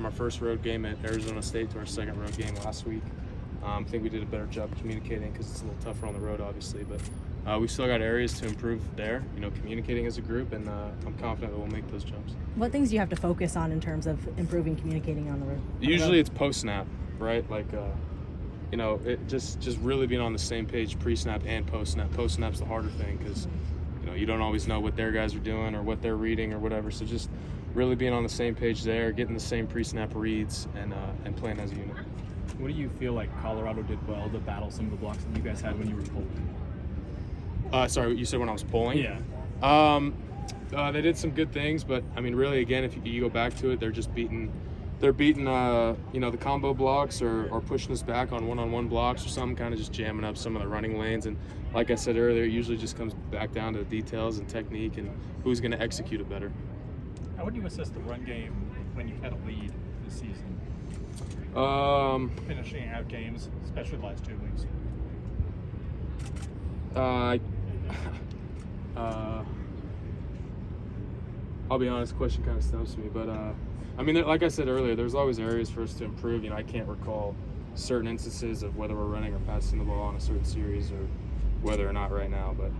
our first road game at Arizona State to our second road game last week. I think we did a better job communicating because it's a little tougher on the road, obviously, but we still got areas to improve there, communicating as a group, and I'm confident that we'll make those jumps. What things do you have to focus on in terms of improving communicating on the road? Usually it's post-snap, right? It just really being on the same page pre-snap and post-snap. Post-snap's the harder thing because, you don't always know what their guys are doing or what they're reading or whatever. So just really being on the same page there, getting the same pre-snap reads, and playing as a unit. What do you feel like Colorado did well to battle some of the blocks that you guys had when you were pulling? Sorry, you said when I was pulling? Yeah. They did some good things, but really, again, if you go back to it, they're just beating the combo blocks or pushing us back on one-on-one blocks or something, kind of just jamming up some of the running lanes. And like I said earlier, it usually just comes back down to the details and technique and who's going to execute it better. How would you assess the run game when you've had a lead this season? Finishing out games, especially the last 2 weeks. I'll be honest, the question kind of stumps me, but like I said earlier, there's always areas for us to improve. I can't recall certain instances of whether we're running or passing the ball on a certain series or whether or not right now, but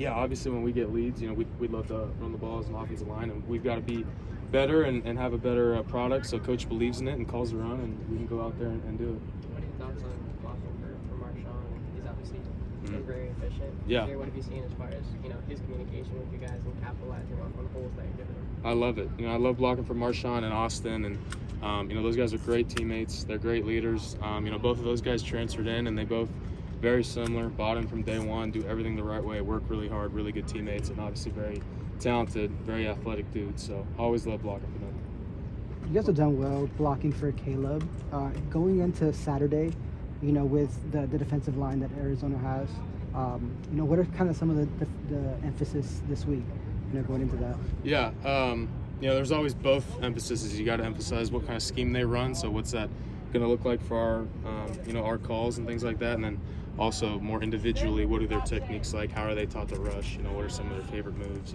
obviously when we get leads, we'd love to run the ball as an offensive line, and we've got to be better and have a better product so coach believes in it and calls a run, and we can go out there and do it. What are your thoughts on blocking for Marshawn? He's obviously been very efficient. Yeah. What have you seen as far as his communication with you guys and capitalizing on holes that you're giving him? I love it. I love blocking for Marshawn and Austin, and those guys are great teammates. They're great leaders. Both of those guys transferred in, and they both very similar. Bought in from day one, do everything the right way, work really hard, really good teammates, and obviously very talented, very athletic dudes. So always love blocking for them. You guys have done well blocking for Caleb. Going into Saturday, with the defensive line that Arizona has, what are kind of some of the emphasis this week, going into that? Yeah, there's always both emphases. You got to emphasize what kind of scheme they run. So what's that going to look like for our calls and things like that, and then also more individually, what are their techniques like? How are they taught to rush? What are some of their favorite moves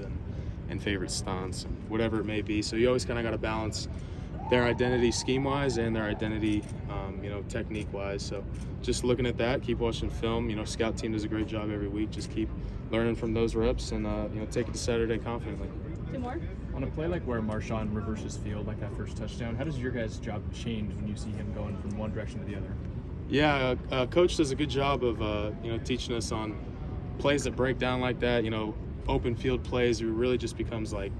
and favorite stunts, and whatever it may be. So you always kind of got to balance their identity scheme-wise and their identity, technique-wise. So just looking at that, keep watching film. Scout team does a great job every week. Just keep learning from those reps and, take it to Saturday confidently. Two more. On a play like where Marshawn reverses field, like that first touchdown, how does your guys' job change when you see him going from one direction to the other? Yeah, coach does a good job of, teaching us on plays that break down like that, open field plays. It really just becomes like,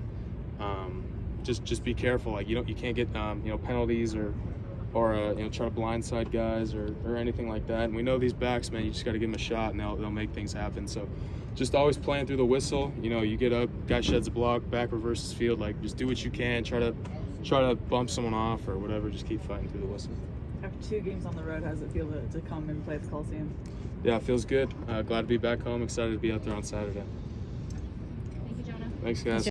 just be careful. Like you can't get penalties or try to blindside guys or anything like that. And we know these backs, man, you just got to give them a shot and they'll make things happen. So just always playing through the whistle. You get up, guy sheds a block, back reverses field. Like just do what you can. Try to bump someone off or whatever. Just keep fighting through the whistle. After 2 games on the road, how does it feel to come and play at the Coliseum? Yeah, it feels good. Glad to be back home. Excited to be out there on Saturday. Thank you, Jonah. Thanks, guys.